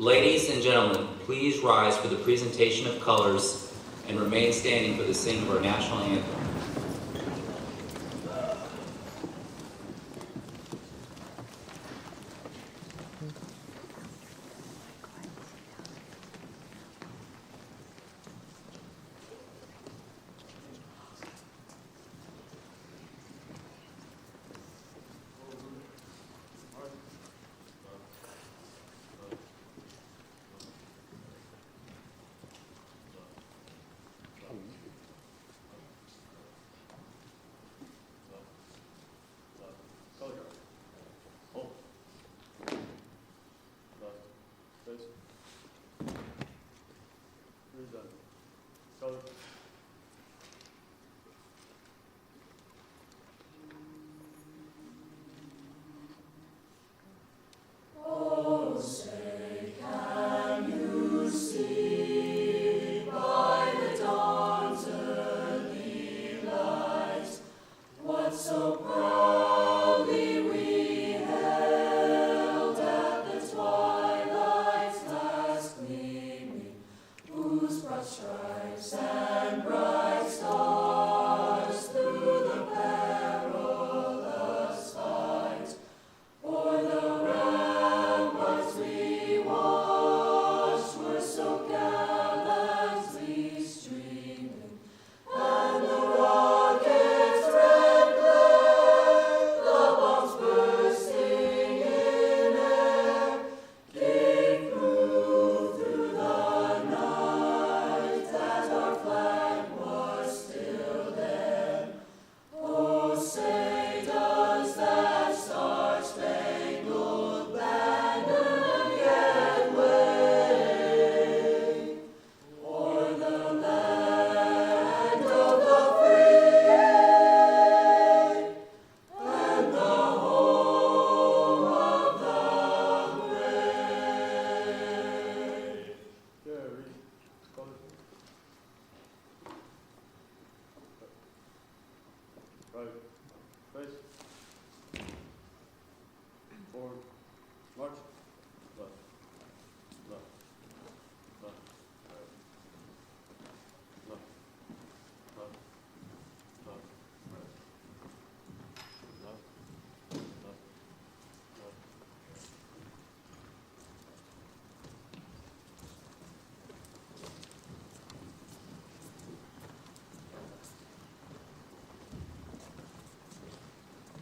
Ladies and gentlemen, please rise for the presentation of colors and remain standing for the singing of our national anthem.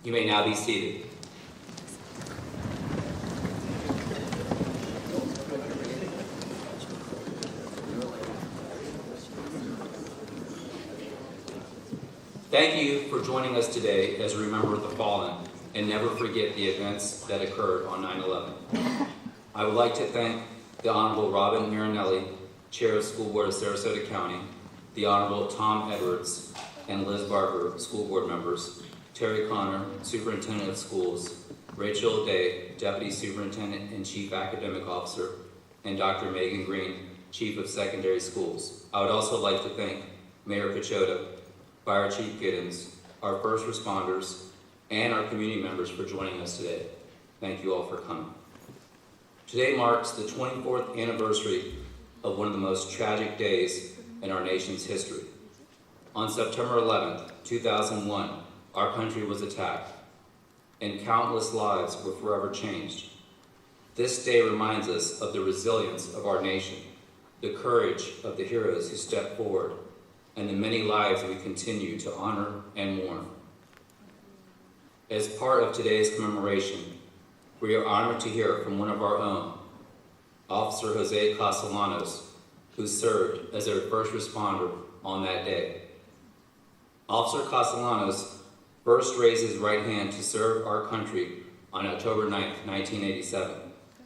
You may now be seated. Thank you for joining us today as we remember the fallen and never forget the events that occurred on 9/11. I would like to thank the Honorable Robin Marinelli, Chair of School Board of Sarasota County, the Honorable Tom Edwards and Liz Barker, School Board members, Terry Connor, Superintendent of Schools, Rachel Day, Deputy Superintendent and Chief Academic Officer, and Dr. Megan Green, Chief of Secondary Schools. I would also like to thank Mayor Pachota, Fire Chief Giddens, our first responders, and our community members for joining us today. Thank you all for coming. Today marks the 24th anniversary of one of the most tragic days in our nation's history. On September 11th, 2001, our country was attacked, and countless lives were forever changed. This day reminds us of the resilience of our nation, the courage of the heroes who stepped forward, and the many lives we continue to honor and mourn. As part of today's commemoration, we are honored to hear from one of our own, Officer Jose Castellanos, who served as our first responder on that day. Officer Castellanos first raised his right hand to serve our country on October 9th, 1987,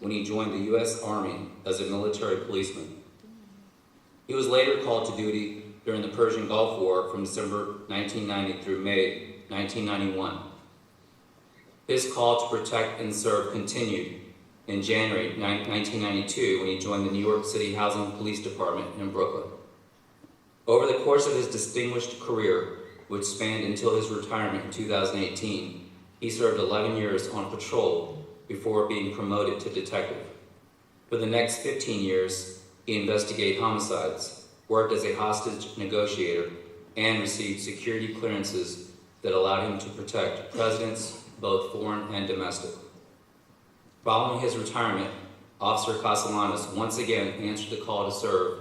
when he joined the U.S. Army as a military policeman. He was later called to duty during the Persian Gulf War from December 1990 through May 1991. His call to protect and serve continued in January 1992 when he joined the New York City Housing Police Department in Brooklyn. Over the course of his distinguished career, which spanned until his retirement in 2018, he served 11 years on patrol before being promoted to detective. For the next 15 years, he investigated homicides, worked as a hostage negotiator, and received security clearances that allowed him to protect presidents, both foreign and domestic. Following his retirement, Officer Castellanos once again answered the call to serve,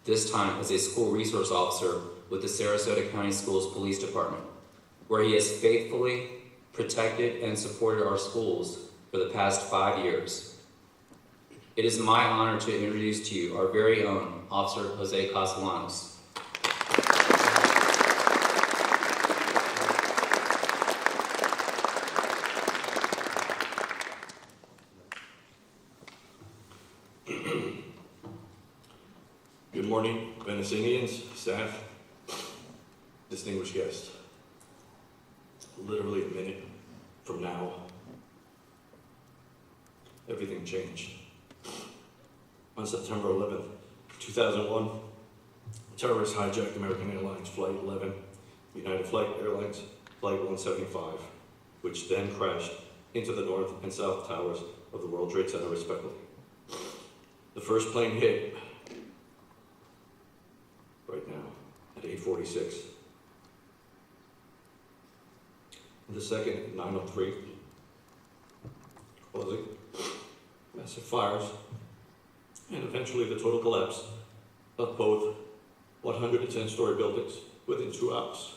this time as a school resource officer with the Sarasota County Schools Police Department, where he has faithfully protected and supported our schools for the past 5 years. It is my honor to introduce to you our very own Officer Jose Castellanos. Good morning, Venezuelans, staff, distinguished guests. Literally a minute from now, everything changed. On September 11th, 2001, terrorists hijacked American Airlines Flight 11, United Flight Airlines Flight 175, which then crashed into the north and south towers of the World Trade Center respectively. The first plane hit right now at 8:46. The second at 9:03, causing massive fires and eventually the total collapse of both 110-story buildings within 2 hours.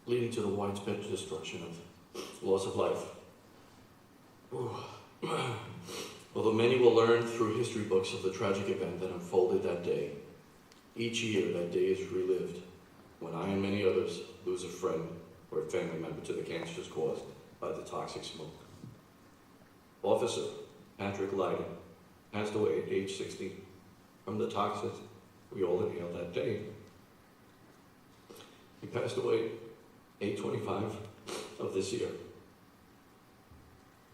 Leading to the widespread destruction of loss of life. Although many will learn through history books of the tragic event that unfolded that day, each year that day is relived when I and many others lose a friend or a family member to the cancers caused by the toxic smoke. Officer Patrick Day passed away at age 60 from the toxins we all inhaled that day. He passed away 8/25 of this year.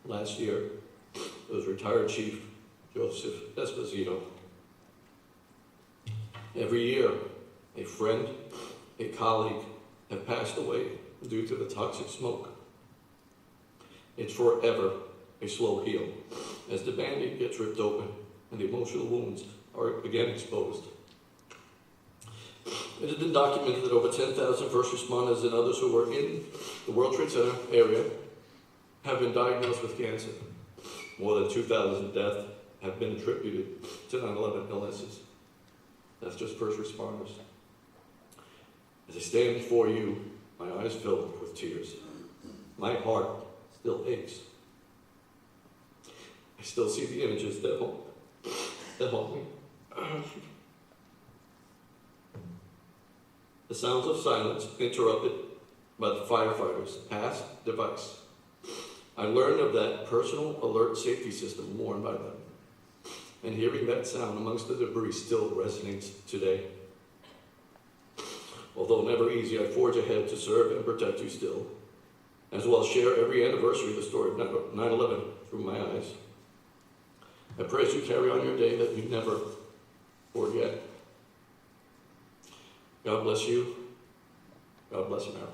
Last year, it was retired Chief Joseph Esposito. Every year, a friend, a colleague have passed away due to the toxic smoke. It's forever a slow heal as the Band-Aid gets ripped open and the emotional wounds are again exposed. It has been documented that over 10,000 first responders and others who were in the World Trade Center area have been diagnosed with cancer. More than 2,000 deaths have been attributed to 9/11 illnesses. That's just first responders. As I stand before you, my eyes filled with tears. My heart still aches. I still see the images that haunt me. The sounds of silence interrupted by the firefighters' past device. I learned of that personal alert safety system worn by them. And hearing that sound amongst the debris still resonates today. Although never easy, I forge ahead to serve and protect you still, as well as share every anniversary of the story of 9/11 through my eyes. I pray as you carry on your day that you never forget. God bless you. God bless America.